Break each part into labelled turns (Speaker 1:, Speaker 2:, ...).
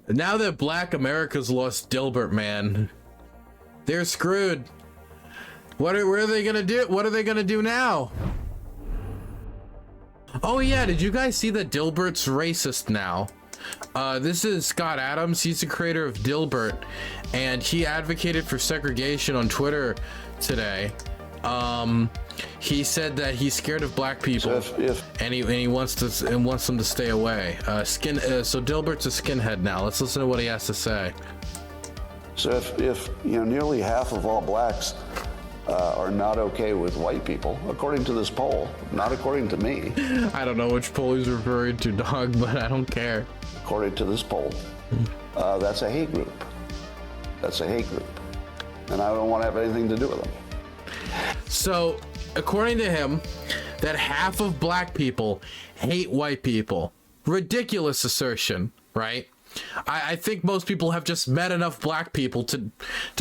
Speaker 1: Now that Black America's lost Dilbert, man, they're screwed. What are they gonna do? What are they gonna do now? Oh yeah, did you guys see that Dilbert's racist now? This is Scott Adams. He's the creator of Dilbert, and he advocated for segregation on Twitter today. He said that he's scared of black people, and he wants them to stay away. So Dilbert's a skinhead now. Let's listen to what he has to say.
Speaker 2: So if you know, nearly half of all blacks are not okay with white people, according to this poll, not according to me.
Speaker 1: I don't know which poll he's referring to, dog, but I don't care.
Speaker 2: According to this poll, that's a hate group. That's a hate group, and I don't want to have anything to do with them.
Speaker 1: So, according to him, that half of black people hate white people. Ridiculous assertion, right? I think most people have just met enough black people to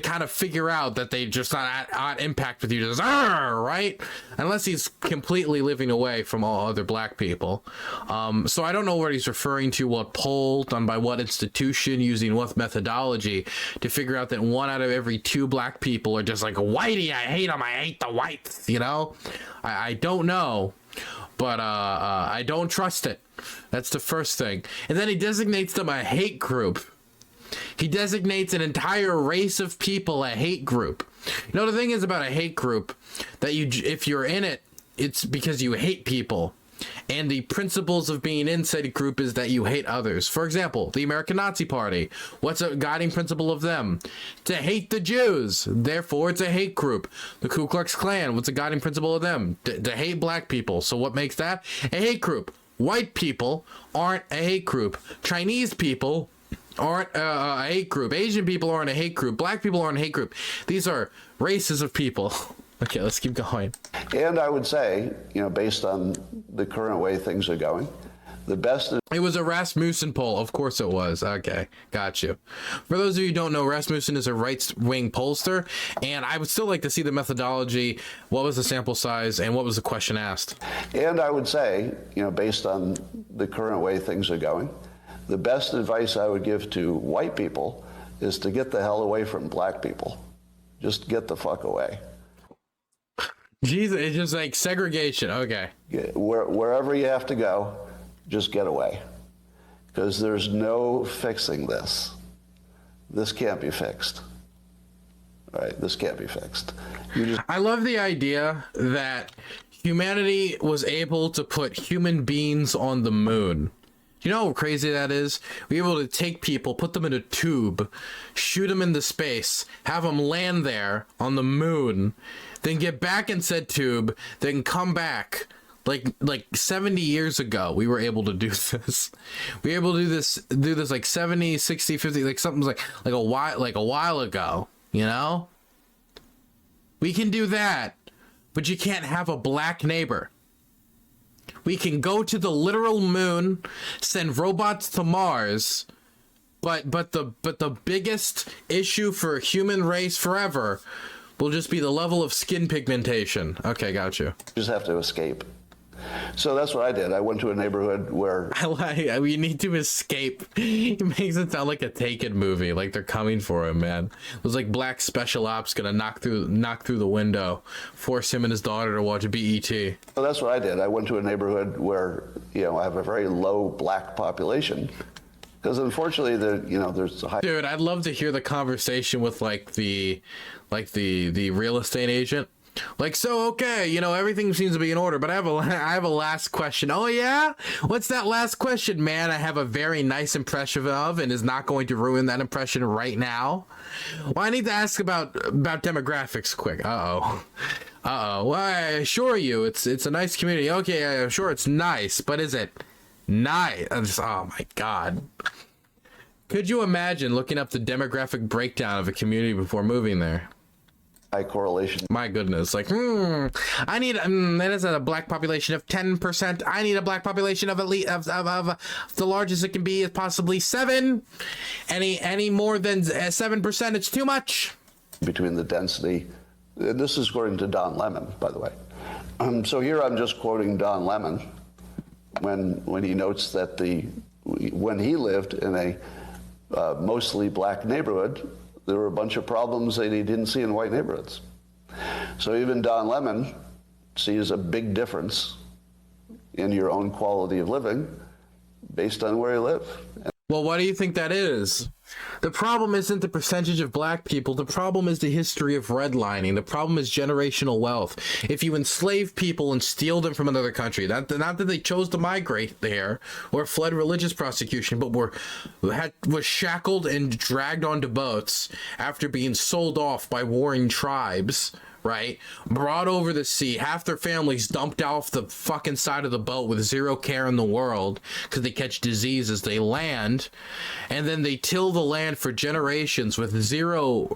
Speaker 1: kind of figure out that they just not on impact with you, just right? Unless he's completely living away from all other black people. So I don't know what he's referring to, what poll done by what institution, using what methodology to figure out that 1 out of every 2 black people are just like, whitey, I hate them, I hate the whites, you know? I don't know, but I don't trust it. That's the first thing. And then he designates them a hate group. He designates an entire race of people a hate group. You know, the thing is about a hate group, that if you're in it, it's because you hate people. And the principles of being in said group is that you hate others. For example, the American Nazi Party. What's a guiding principle of them? To hate the Jews. Therefore, it's a hate group. The Ku Klux Klan. What's a guiding principle of them? To hate black people. So what makes that a hate group? White people aren't a hate group. Chinese people aren't a hate group. Asian people aren't a hate group. Black people aren't a hate group. These are races of people. Okay, let's keep going.
Speaker 2: And I would say, you know, based on the current way things are going, the best...
Speaker 1: It was a Rasmussen poll. Of course it was. Okay, got you. For those of you who don't know, Rasmussen is a right-wing pollster, and I would still like to see the methodology. What was the sample size, and what was the question asked?
Speaker 2: And I would say, you know, based on the current way things are going, the best advice I would give to white people is to get the hell away from black people. Just get the fuck away.
Speaker 1: Jesus, it's just like segregation. Okay.
Speaker 2: Wherever you have to go, just get away. Because there's no fixing this. This can't be fixed. All right, this can't be fixed.
Speaker 1: I love the idea that humanity was able to put human beings on the moon. Do you know how crazy that is? We were able to take people, put them in a tube, shoot them into space, have them land there on the moon, then get back in said tube, then come back. Like 70 years ago, we were able to do this. We were able to do this like 70, 60, 50, like something like a while ago, you know? We can do that, but you can't have a black neighbor. We can go to the literal moon, send robots to Mars, but the biggest issue for human race forever will just be the level of skin pigmentation. Okay, got you.
Speaker 2: Just have to escape. So that's what I did. I went to a neighborhood where
Speaker 1: we need to escape. It makes it sound like a Taken movie, like they're coming for him, man. It was like black special ops gonna knock through the window, force him and his daughter to watch BET.
Speaker 2: So that's what I did. I went to a neighborhood where, you know, I have a very low black population. Because unfortunately, there's a high...
Speaker 1: Dude, I'd love to hear the conversation with the real estate agent. Like, so, okay, you know, everything seems to be in order, but I have a last question. Oh, yeah? What's that last question, man? I have a very nice impression of, and is not going to ruin that impression right now. Well, I need to ask about demographics quick. Uh-oh. Well, I assure you, it's a nice community. Okay, I'm sure it's nice, but is it nice? Oh, my God. Could you imagine looking up the demographic breakdown of a community before moving there?
Speaker 2: High correlation.
Speaker 1: My goodness, like, I need that is a black population of 10%. I need a black population of at least of the largest it can be is possibly 7. Any more than 7%, it's too much.
Speaker 2: Between the density, this is according to Don Lemon, by the way. So here I'm just quoting Don Lemon when he notes that when he lived in a mostly black neighborhood, there were a bunch of problems that he didn't see in white neighborhoods. So even Don Lemon sees a big difference in your own quality of living based on where you live.
Speaker 1: Well, why do you think that is? The problem isn't the percentage of black people. The problem is the history of redlining. The problem is generational wealth. If you enslave people and steal them from another country, not that they chose to migrate there or fled religious prosecution, but were shackled and dragged onto boats after being sold off by warring tribes, right? Brought over the sea, half their families dumped off the fucking side of the boat with zero care in the world because they catch disease as they land, and then they till the land for generations with zero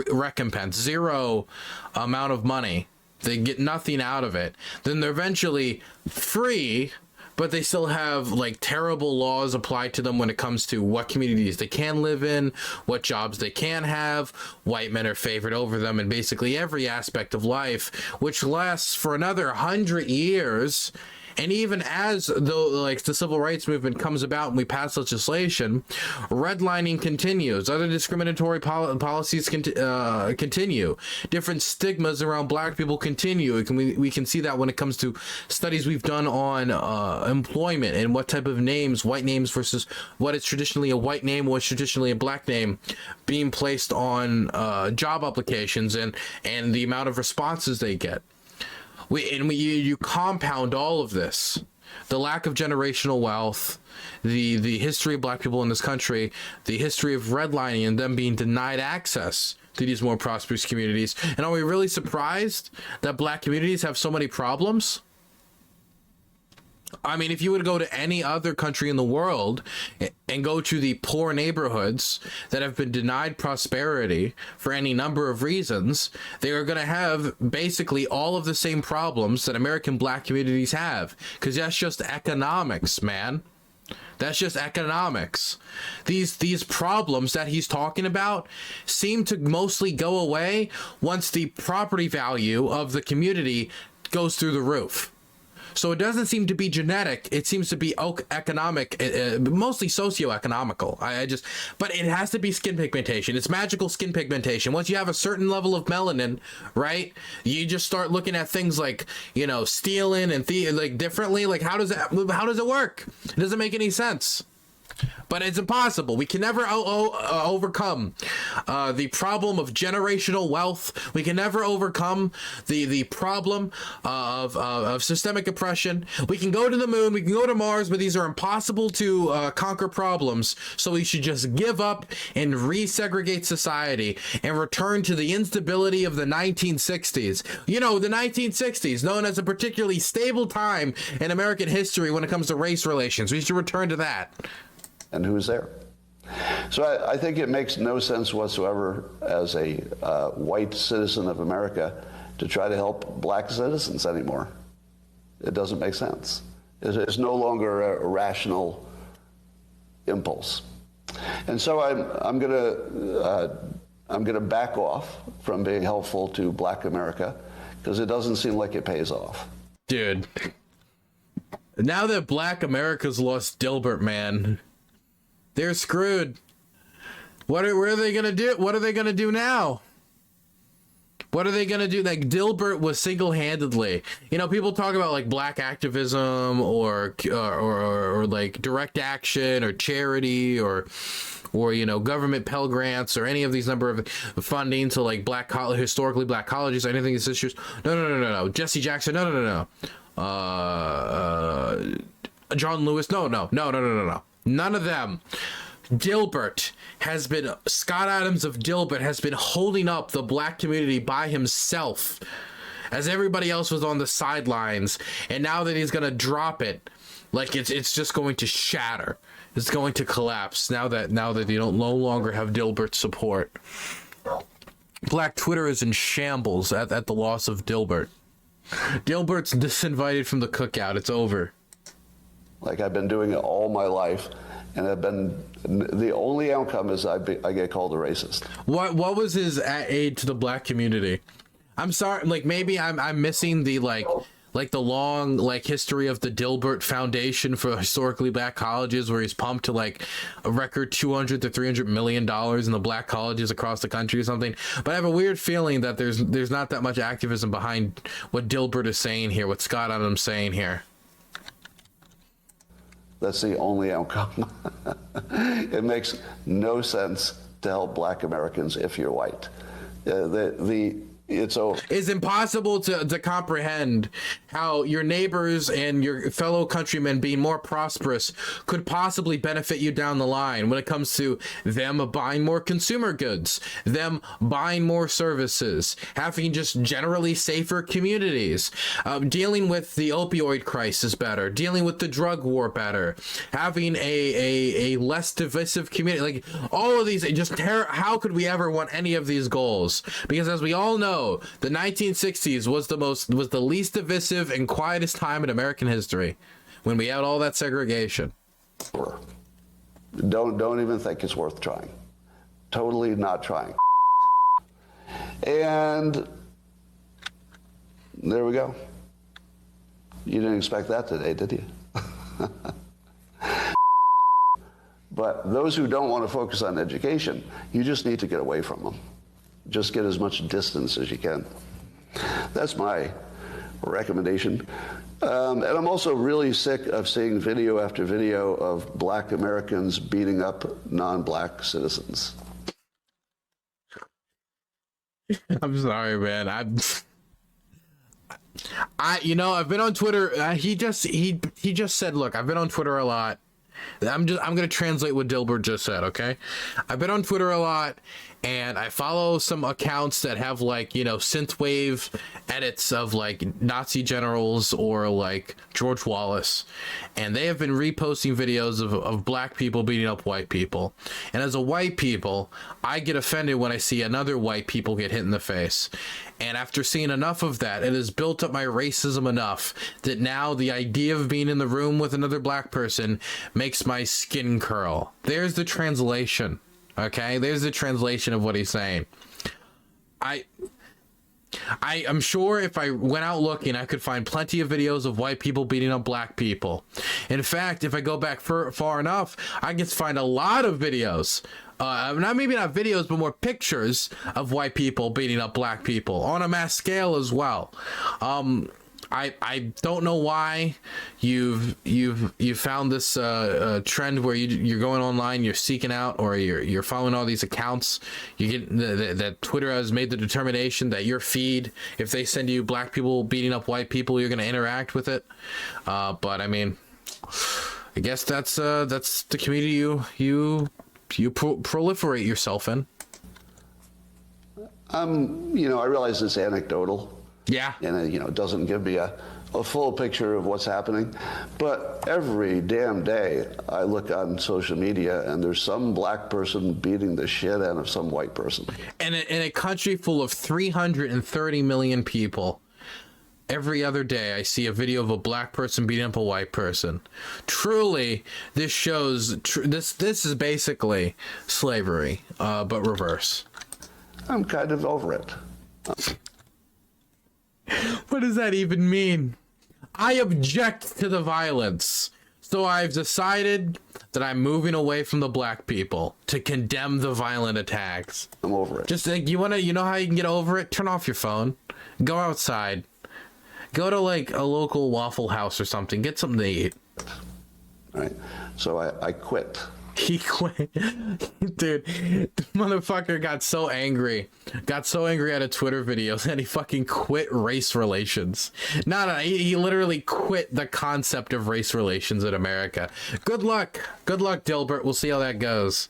Speaker 1: recompense, zero amount of money. They get nothing out of it. Then they're eventually free, but they still have like terrible laws applied to them when it comes to what communities they can live in, what jobs they can have. White men are favored over them in basically every aspect of life, which lasts for another 100 years. And even as the civil rights movement comes about and we pass legislation, redlining continues. Other discriminatory policies continue. Different stigmas around black people continue. We can see that when it comes to studies we've done on employment and what type of names, white names versus what is traditionally a white name, what's traditionally a black name, being placed on job applications and the amount of responses they get. You compound all of this, the lack of generational wealth, the history of black people in this country, the history of redlining and them being denied access to these more prosperous communities. And are we really surprised that black communities have so many problems? I mean, if you would go to any other country in the world and go to the poor neighborhoods that have been denied prosperity for any number of reasons, they are going to have basically all of the same problems that American black communities have, because that's just economics, man. That's just economics. These problems that he's talking about seem to mostly go away once the property value of the community goes through the roof. So it doesn't seem to be genetic. It seems to be economic, mostly socioeconomical. But it has to be skin pigmentation. It's magical skin pigmentation. Once you have a certain level of melanin, right, you just start looking at things like, stealing and differently. Like, how does it work? It doesn't make any sense. But it's impossible. We can never overcome the problem of generational wealth. We can never overcome the problem of systemic oppression. We can go to the moon, we can go to Mars, but these are impossible to conquer problems. So we should just give up and resegregate society and return to the instability of the 1960s. The 1960s, known as a particularly stable time in American history when it comes to race relations. We should return to that.
Speaker 2: And who's there. So I think it makes no sense whatsoever as a white citizen of America to try to help black citizens anymore. It doesn't make sense. It's no longer a rational impulse. And so I'm going to back off from being helpful to black America because it doesn't seem like it pays off.
Speaker 1: Dude, now that black America's lost Dilbert, man, they're screwed. What are they gonna do? What are they gonna do now? What are they gonna do? Like, Dilbert was single-handedly. People talk about like black activism or like direct action or charity or government Pell Grants or any of these number of funding to like historically black colleges or anything of these issues. No. Jesse Jackson. No. John Lewis. No. None of them. Scott Adams of Dilbert has been holding up the black community by himself as everybody else was on the sidelines. And now that he's going to drop it, like it's just going to shatter. It's going to collapse now that you don't no longer have Dilbert's support. Black Twitter is in shambles at the loss of Dilbert. Dilbert's disinvited from the cookout. It's over.
Speaker 2: Like, I've been doing it all my life, and the only outcome is I get called a racist.
Speaker 1: What was his aid to the black community? I'm sorry, like maybe I'm missing the like like the long like history of the Dilbert Foundation for historically black colleges, where he's pumped to like a record 200 to 300 million dollars in the black colleges across the country or something. But I have a weird feeling that there's not that much activism behind what Dilbert is saying here, what Scott Adams saying here.
Speaker 2: That's the only outcome. It makes no sense to help black Americans if you're white. It's
Speaker 1: impossible to comprehend how your neighbors and your fellow countrymen being more prosperous could possibly benefit you down the line when it comes to them buying more consumer goods, them buying more services, having just generally safer communities, dealing with the opioid crisis better, dealing with the drug war better, having a less divisive community. Like all of these, how could we ever want any of these goals? Because as we all know, the 1960s was the least divisive and quietest time in American history, when we had all that segregation.
Speaker 2: Don't even think it's worth trying. Totally not trying. And there we go. You didn't expect that today, did you? But those who don't want to focus on education, you just need to get away from them. Just get as much distance as you can. That's my recommendation. And I'm also really sick of seeing video after video of black Americans beating up non-black citizens.
Speaker 1: I'm sorry, man. I've been on Twitter. He just said, look, I've been on Twitter a lot. I'm gonna translate what Dilbert just said, okay? I've been on Twitter a lot, and I follow some accounts that have like, synthwave edits of like Nazi generals or like George Wallace, and they have been reposting videos of black people beating up white people. And as a white people, I get offended when I see another white people get hit in the face. And after seeing enough of that, it has built up my racism enough that now the idea of being in the room with another black person makes my skin curl. There's the translation. Okay, there's the translation of what he's saying. I'm sure if I went out looking, I could find plenty of videos of white people beating up black people. In fact, if I go back far enough, I can find a lot of videos. Maybe not videos, but more pictures of white people beating up black people on a mass scale as well. I don't know why you've found this trend where you're going online, you're seeking out, or you're following all these accounts. You get that Twitter has made the determination that your feed, if they send you black people beating up white people, you're going to interact with it. But I mean, I guess that's the community you proliferate yourself in.
Speaker 2: I realize it's anecdotal.
Speaker 1: Yeah.
Speaker 2: And it doesn't give me a full picture of what's happening. But every damn day I look on social media and there's some black person beating the shit out of some white person. And
Speaker 1: in a country full of 330 million people, every other day I see a video of a black person beating up a white person. Truly, this shows this is basically slavery, but reverse.
Speaker 2: I'm kind of over it.
Speaker 1: What does that even mean? I object to the violence. So I've decided that I'm moving away from the black people to condemn the violent attacks.
Speaker 2: I'm over it.
Speaker 1: Just think, you know how you can get over it? Turn off your phone. Go outside. Go to like a local Waffle House or something. Get something to eat.
Speaker 2: All right. So I quit.
Speaker 1: He quit. Dude, the motherfucker got so angry at a Twitter video that he fucking quit race relations. He literally quit the concept of race relations in America. Good luck, Dilbert. We'll see how that goes.